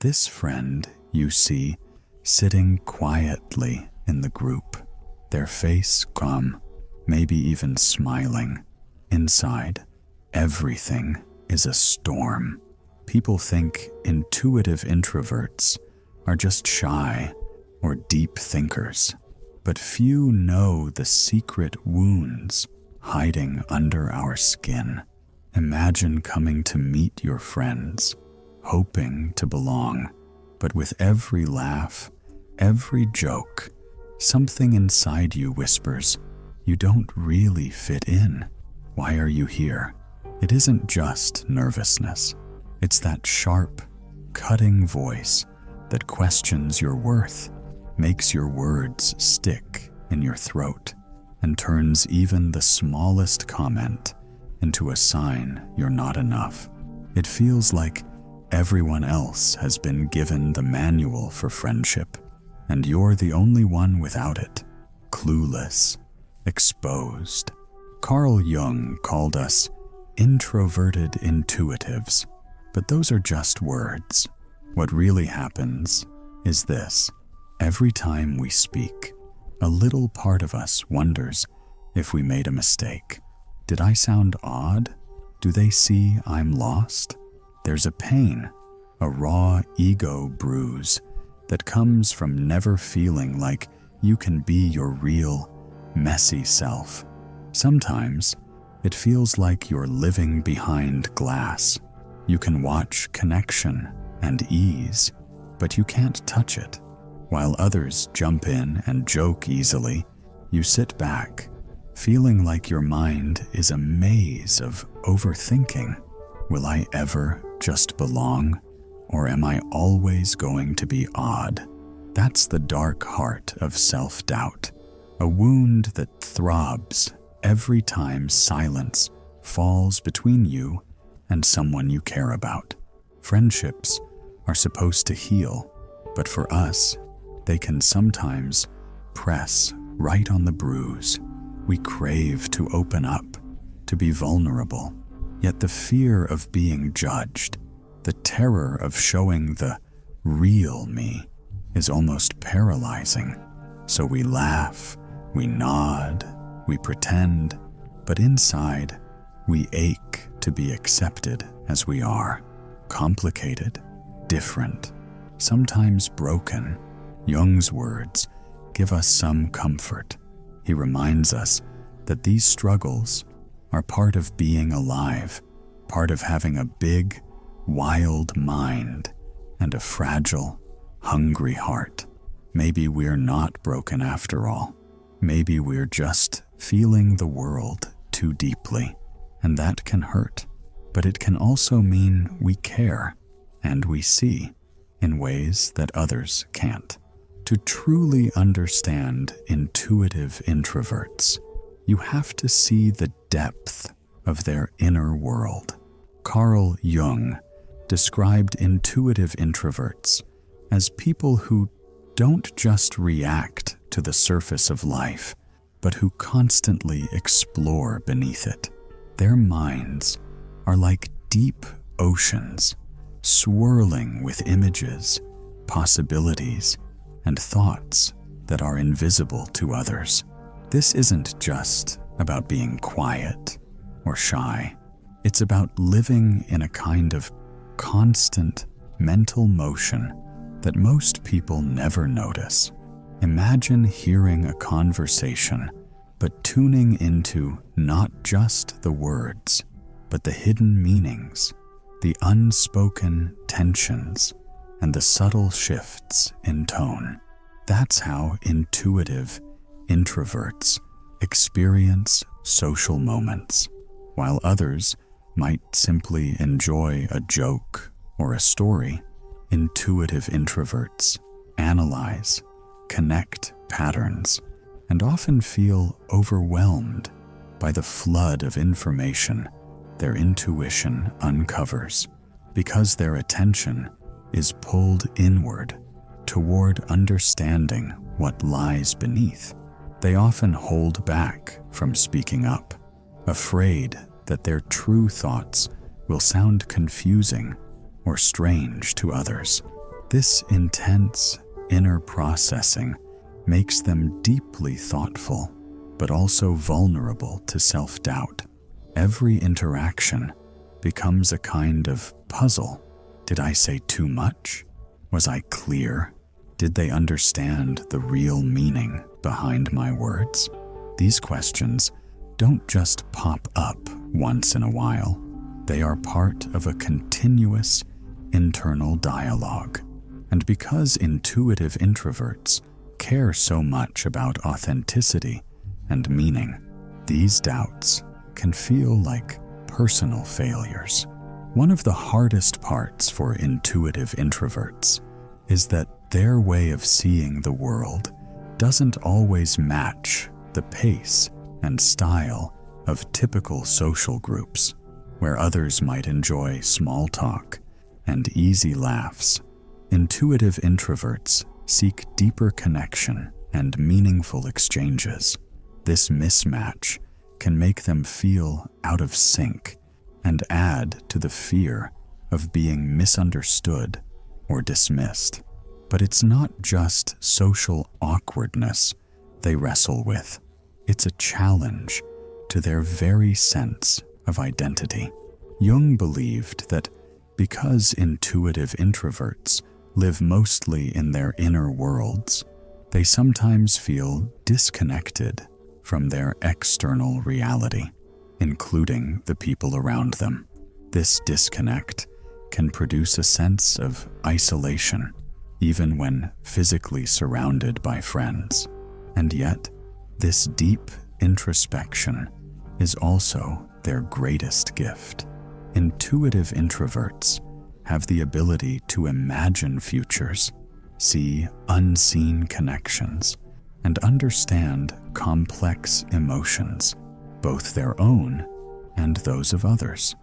This friend you see sitting quietly in the group, their face calm, maybe even smiling. Inside, everything is a storm. People think intuitive introverts are just shy or deep thinkers, but few know the secret wounds hiding under our skin. Imagine coming to meet your friends, hoping to belong, but with every laugh, every joke, something inside you whispers, "You don't really fit in. Why are you here?" It isn't just nervousness. It's that sharp, cutting voice that questions your worth, makes your words stick in your throat, and turns even the smallest comment into a sign you're not enough. It feels like everyone else has been given the manual for friendship, and you're the only one without it. Clueless, exposed. Carl Jung called us introverted intuitives, but those are just words. What really happens is this. Every time we speak, a little part of us wonders if we made a mistake. Did I sound odd? Do they see I'm lost? There's a pain, a raw ego bruise that comes from never feeling like you can be your real, messy self. Sometimes it feels like you're living behind glass. You can watch connection and ease, but you can't touch it. While others jump in and joke easily, you sit back, feeling like your mind is a maze of overthinking. Will I ever just belong? Or am I always going to be odd? That's the dark heart of self-doubt, a wound that throbs every time silence falls between you and someone you care about. Friendships are supposed to heal, but for us, they can sometimes press right on the bruise. We crave to open up, to be vulnerable, yet the fear of being judged, the terror of showing the real me, is almost paralyzing. So we laugh, we nod, we pretend, but inside, we ache to be accepted as we are. Complicated, different, sometimes broken. Jung's words give us some comfort. He reminds us that these struggles are part of being alive, part of having a big, wild mind and a fragile, hungry heart. Maybe we're not broken after all. Maybe we're just feeling the world too deeply, and that can hurt. But it can also mean we care and we see in ways that others can't. To truly understand intuitive introverts, you have to see the depth of their inner world. Carl Jung described intuitive introverts as people who don't just react to the surface of life, but who constantly explore beneath it. Their minds are like deep oceans, swirling with images, possibilities, and thoughts that are invisible to others. This isn't just about being quiet or shy. It's about living in a kind of constant mental motion that most people never notice. Imagine hearing a conversation, but tuning into not just the words, but the hidden meanings, the unspoken tensions, and the subtle shifts in tone. That's how intuitive introverts experience social moments, while others might simply enjoy a joke or a story. Intuitive introverts analyze, connect patterns, and often feel overwhelmed by the flood of information their intuition uncovers. Because their attention is pulled inward toward understanding what lies beneath, they often hold back from speaking up, afraid that their true thoughts will sound confusing or strange to others. This intense inner processing makes them deeply thoughtful, but also vulnerable to self-doubt. Every interaction becomes a kind of puzzle. Did I say too much? Was I clear? Did they understand the real meaning behind my words? These questions don't just pop up once in a while. They are part of a continuous internal dialogue. And because intuitive introverts care so much about authenticity and meaning, these doubts can feel like personal failures. One of the hardest parts for intuitive introverts is that their way of seeing the world doesn't always match the pace and style of typical social groups, where others might enjoy small talk and easy laughs. Intuitive introverts seek deeper connection and meaningful exchanges. This mismatch can make them feel out of sync and add to the fear of being misunderstood or dismissed. But it's not just social awkwardness they wrestle with. It's a challenge to their very sense of identity. Jung believed that because intuitive introverts live mostly in their inner worlds, they sometimes feel disconnected from their external reality, including the people around them. This disconnect can produce a sense of isolation, even when physically surrounded by friends. And yet, this deep introspection is also their greatest gift. Intuitive introverts have the ability to imagine futures, see unseen connections, and understand complex emotions, both their own and those of others.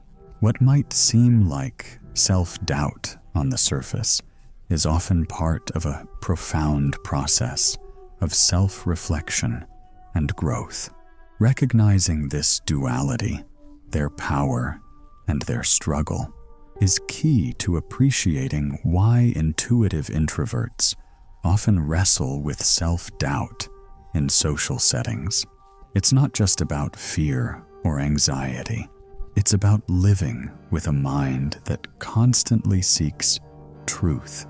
What might seem like self-doubt on the surface is often part of a profound process of self-reflection and growth. Recognizing this duality, their power and their struggle, is key to appreciating why intuitive introverts often wrestle with self-doubt in social settings. It's not just about fear or anxiety. It's about living with a mind that constantly seeks truth,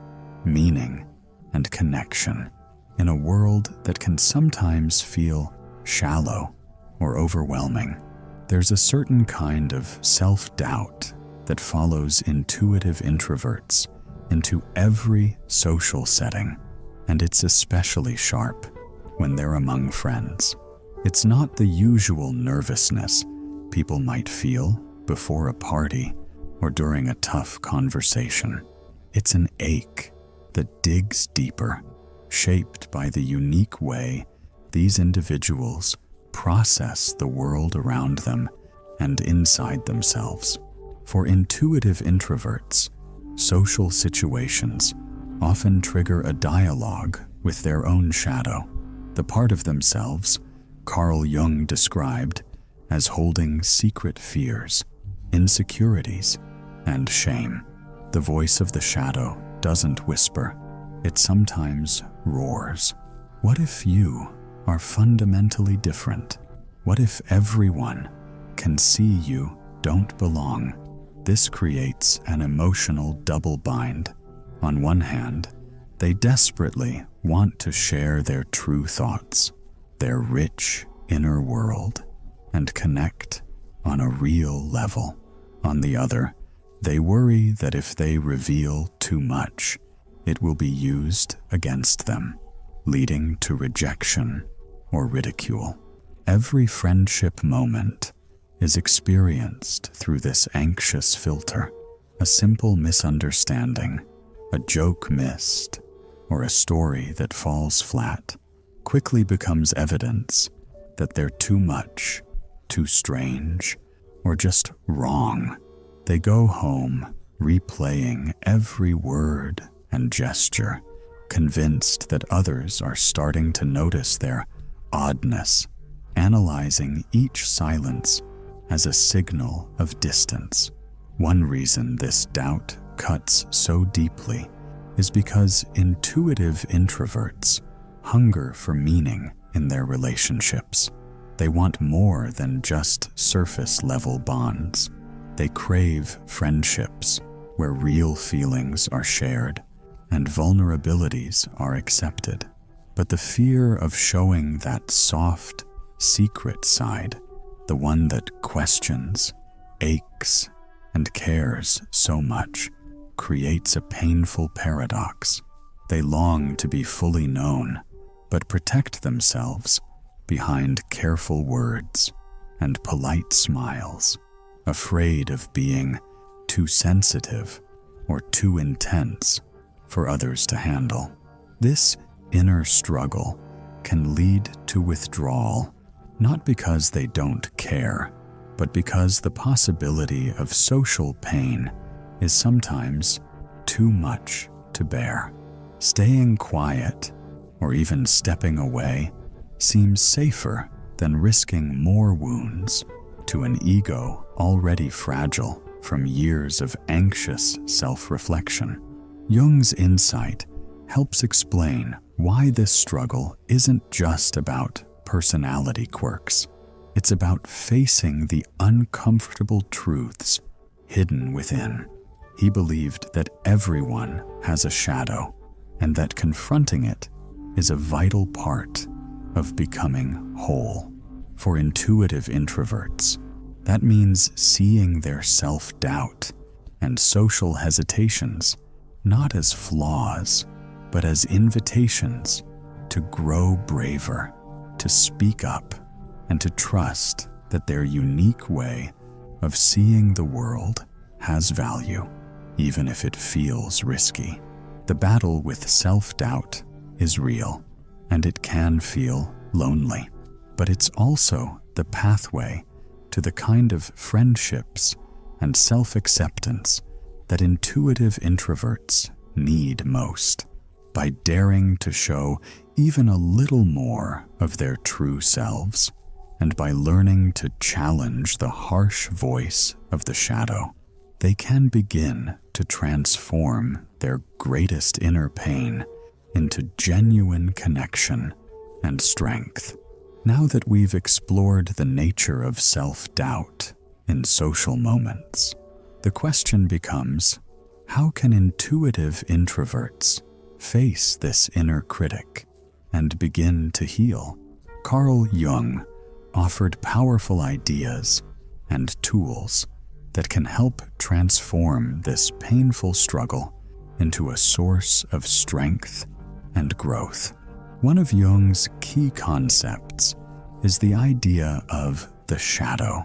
meaning, and connection in a world that can sometimes feel shallow or overwhelming. There's a certain kind of self-doubt that follows intuitive introverts into every social setting, and it's especially sharp when they're among friends. It's not the usual nervousness people might feel before a party or during a tough conversation. It's an ache that digs deeper, shaped by the unique way these individuals process the world around them and inside themselves. For intuitive introverts, social situations often trigger a dialogue with their own shadow, the part of themselves Carl Jung described as holding secret fears, insecurities, and shame. The voice of the shadow doesn't whisper, it sometimes roars. What if you are fundamentally different? What if everyone can see you don't belong? This creates an emotional double bind. On one hand, they desperately want to share their true thoughts, their rich inner world, and connect on a real level. On the other, they worry that if they reveal too much, it will be used against them, leading to rejection or ridicule. Every friendship moment is experienced through this anxious filter. A simple misunderstanding, a joke missed, or a story that falls flat quickly becomes evidence that they're too much, too strange, or just wrong. They go home replaying every word and gesture, convinced that others are starting to notice their oddness, analyzing each silence as a signal of distance. One reason this doubt cuts so deeply is because intuitive introverts hunger for meaning in their relationships. They want more than just surface-level bonds. They crave friendships where real feelings are shared and vulnerabilities are accepted. But the fear of showing that soft, secret side, the one that questions, aches, and cares so much, creates a painful paradox. They long to be fully known, but protect themselves behind careful words and polite smiles, afraid of being too sensitive or too intense for others to handle. This inner struggle can lead to withdrawal, not because they don't care, but because the possibility of social pain is sometimes too much to bear. Staying quiet, or even stepping away, seems safer than risking more wounds to an ego already fragile from years of anxious self-reflection. Jung's insight helps explain why this struggle isn't just about personality quirks. It's about facing the uncomfortable truths hidden within. He believed that everyone has a shadow, and that confronting it is a vital part of becoming whole. For intuitive introverts, that means seeing their self-doubt and social hesitations not as flaws, but as invitations to grow braver, to speak up, and to trust that their unique way of seeing the world has value, even if it feels risky. The battle with self-doubt is real, and it can feel lonely, but it's also the pathway to the kind of friendships and self-acceptance that intuitive introverts need most. By daring to show even a little more of their true selves, and by learning to challenge the harsh voice of the shadow, they can begin to transform their greatest inner pain into genuine connection and strength. Now that we've explored the nature of self-doubt in social moments, the question becomes, how can intuitive introverts face this inner critic and begin to heal? Carl Jung offered powerful ideas and tools that can help transform this painful struggle into a source of strength and growth. One of Jung's key concepts is the idea of the shadow.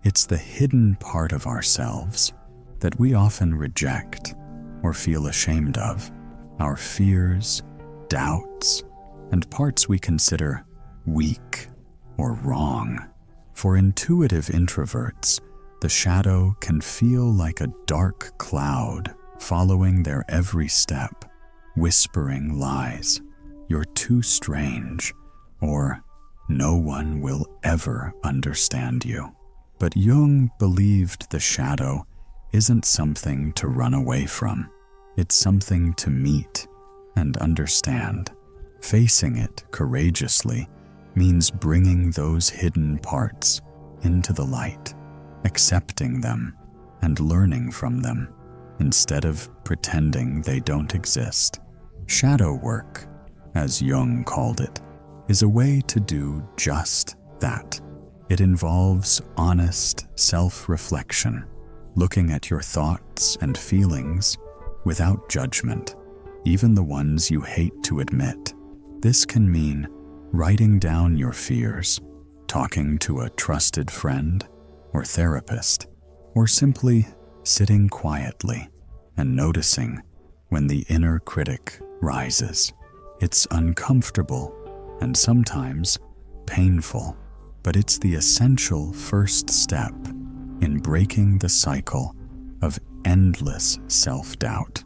It's the hidden part of ourselves that we often reject or feel ashamed of. Our fears, doubts, and parts we consider weak or wrong. For intuitive introverts, the shadow can feel like a dark cloud following their every step, whispering lies, "You're too strange," or "No one will ever understand you." But Jung believed the shadow isn't something to run away from. It's something to meet and understand. Facing it courageously means bringing those hidden parts into the light, accepting them and learning from them instead of pretending they don't exist. Shadow work, as Jung called it, is a way to do just that. It involves honest self-reflection, looking at your thoughts and feelings without judgment, even the ones you hate to admit. This can mean writing down your fears, talking to a trusted friend or therapist, or simply sitting quietly and noticing when the inner critic rises. It's uncomfortable and sometimes painful, but it's the essential first step in breaking the cycle of endless self-doubt.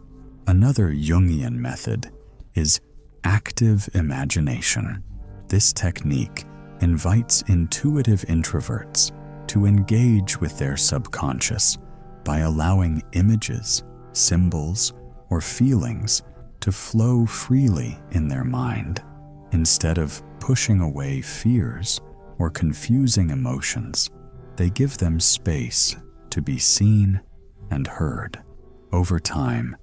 Another Jungian method is active imagination. This technique invites intuitive introverts to engage with their subconscious by allowing images, symbols, or feelings to flow freely in their mind. Instead of pushing away fears or confusing emotions, they give them space to be seen and heard. Over time,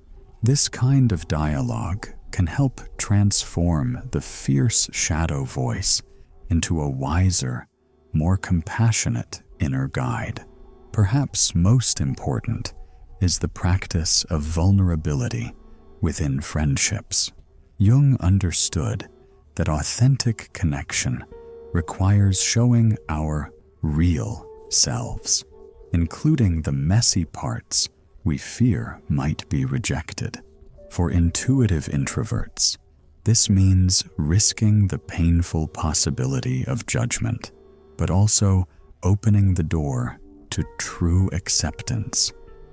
this kind of dialogue can help transform the fierce shadow voice into a wiser, more compassionate inner guide. Perhaps most important is the practice of vulnerability within friendships. Jung understood that authentic connection requires showing our real selves, including the messy parts we fear might be rejected. For intuitive introverts, this means risking the painful possibility of judgment, but also opening the door to true acceptance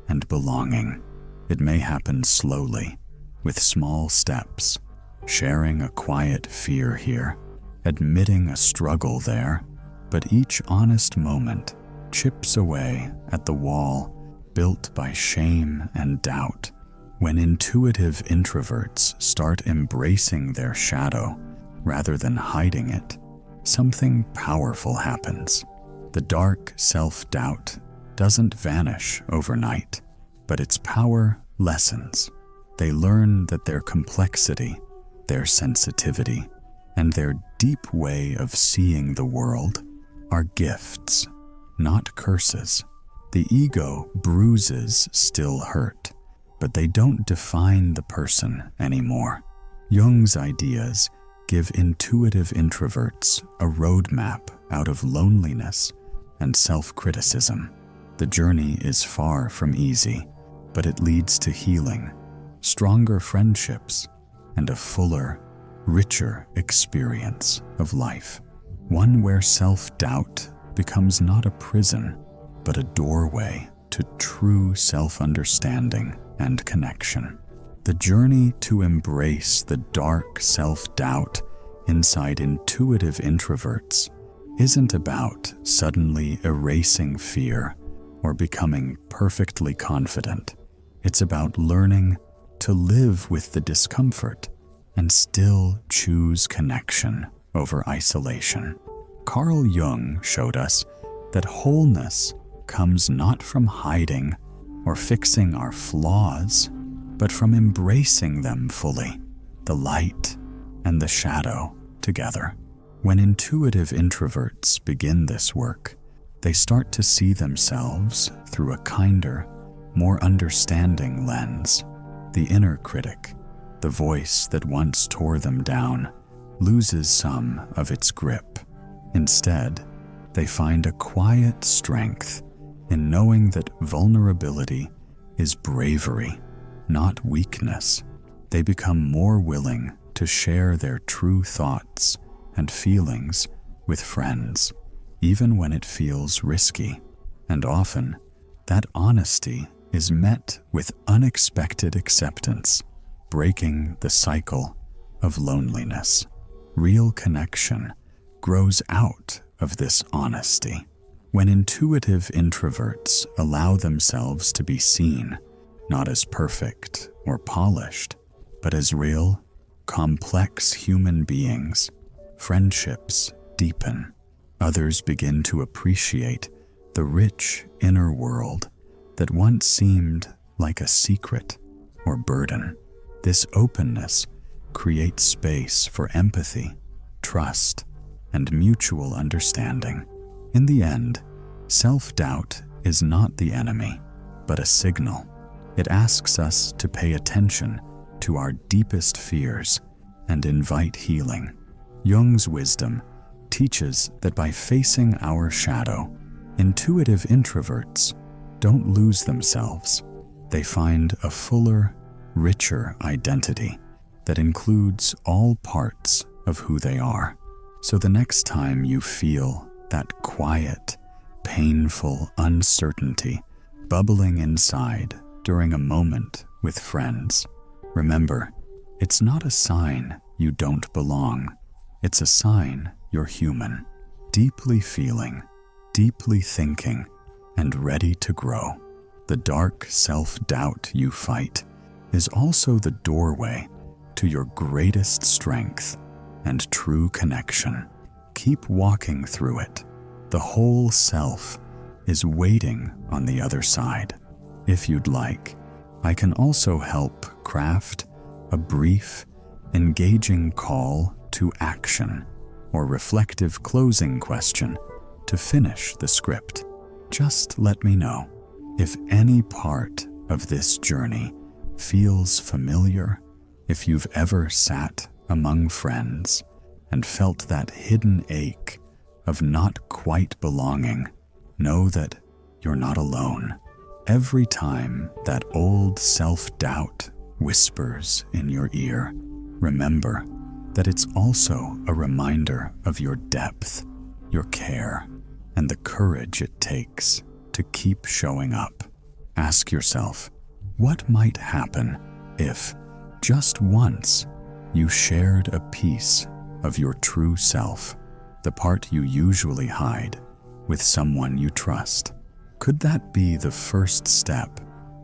and belonging. It may happen slowly, with small steps, sharing a quiet fear here, admitting a struggle there, but each honest moment chips away at the wall built by shame and doubt. When intuitive introverts start embracing their shadow rather than hiding it, something powerful happens. The dark self-doubt doesn't vanish overnight, but its power lessens. They learn that their complexity, their sensitivity, and their deep way of seeing the world are gifts, not curses. The ego bruises still hurt, but they don't define the person anymore. Jung's ideas give intuitive introverts a roadmap out of loneliness and self-criticism. The journey is far from easy, but it leads to healing, stronger friendships, and a fuller, richer experience of life. One where self-doubt becomes not a prison, but a doorway to true self-understanding and connection. The journey to embrace the dark self-doubt inside intuitive introverts isn't about suddenly erasing fear or becoming perfectly confident. It's about learning to live with the discomfort and still choose connection over isolation. Carl Jung showed us that wholeness comes not from hiding or fixing our flaws, but from embracing them fully, the light and the shadow together. When intuitive introverts begin this work, they start to see themselves through a kinder, more understanding lens. The inner critic, the voice that once tore them down, loses some of its grip. Instead, they find a quiet strength in knowing that vulnerability is bravery, not weakness. They become more willing to share their true thoughts and feelings with friends, even when it feels risky. And often, that honesty is met with unexpected acceptance, breaking the cycle of loneliness. Real connection grows out of this honesty. When intuitive introverts allow themselves to be seen, not as perfect or polished, but as real, complex human beings, friendships deepen. Others begin to appreciate the rich inner world that once seemed like a secret or burden. This openness creates space for empathy, trust, and mutual understanding. In the end, self-doubt is not the enemy, but a signal. It asks us to pay attention to our deepest fears and invite healing. Jung's wisdom teaches that by facing our shadow, intuitive introverts don't lose themselves. They find a fuller, richer identity that includes all parts of who they are. So the next time you feel that quiet, painful uncertainty bubbling inside during a moment with friends, remember, it's not a sign you don't belong. It's a sign you're human, deeply feeling, deeply thinking, and ready to grow. The dark self-doubt you fight is also the doorway to your greatest strength and true connection. Keep walking through it. The whole self is waiting on the other side. If you'd like, I can also help craft a brief, engaging call to action or reflective closing question to finish the script. Just let me know if any part of this journey feels familiar, if you've ever sat among friends and felt that hidden ache of not quite belonging. Know that you're not alone. Every time that old self-doubt whispers in your ear, remember that it's also a reminder of your depth, your care, and the courage it takes to keep showing up. Ask yourself, what might happen if, just once, you shared a piece of your true self, the part you usually hide, with someone you trust? Could that be the first step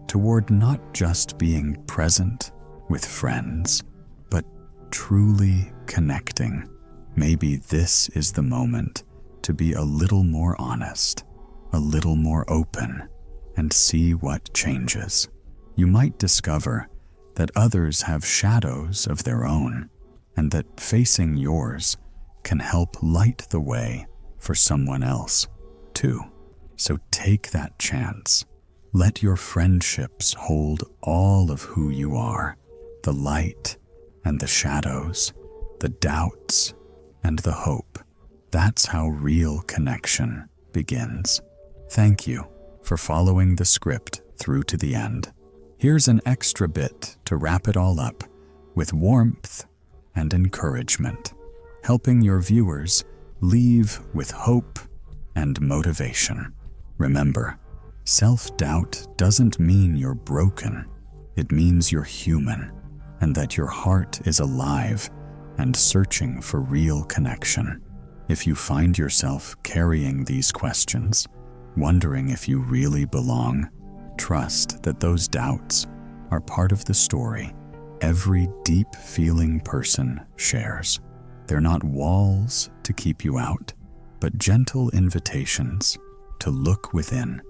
toward not just being present with friends, but truly connecting? Maybe this is the moment to be a little more honest, a little more open, and see what changes. You might discover that others have shadows of their own, and that facing yours can help light the way for someone else, too. So take that chance. Let your friendships hold all of who you are, the light and the shadows, the doubts and the hope. That's how real connection begins. Thank you for following the script through to the end. Here's an extra bit to wrap it all up with warmth and encouragement, helping your viewers leave with hope and motivation. Remember, self-doubt doesn't mean you're broken. It means you're human and that your heart is alive and searching for real connection. If you find yourself carrying these questions, wondering if you really belong, trust that those doubts are part of the story every deep-feeling person shares. They're not walls to keep you out, but gentle invitations to look within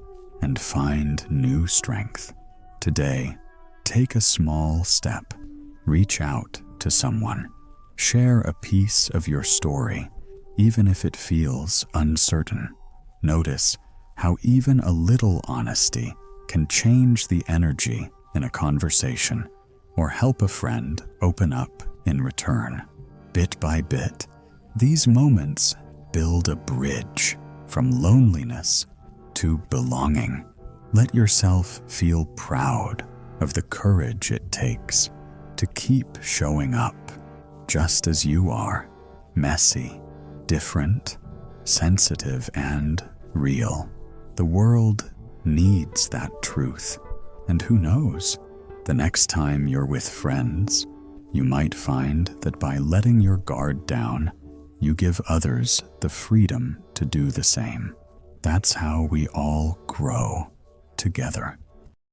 and find new strength. Today, take a small step. Reach out to someone. Share a piece of your story, even if it feels uncertain. Notice how even a little honesty can change the energy in a conversation or help a friend open up in return. Bit by bit, these moments build a bridge from loneliness to belonging. Let yourself feel proud of the courage it takes to keep showing up just as you are, messy, different, sensitive, and real. The world needs that truth, and who knows, the next time you're with friends, you might find that by letting your guard down, you give others the freedom to do the same. That's how we all grow together.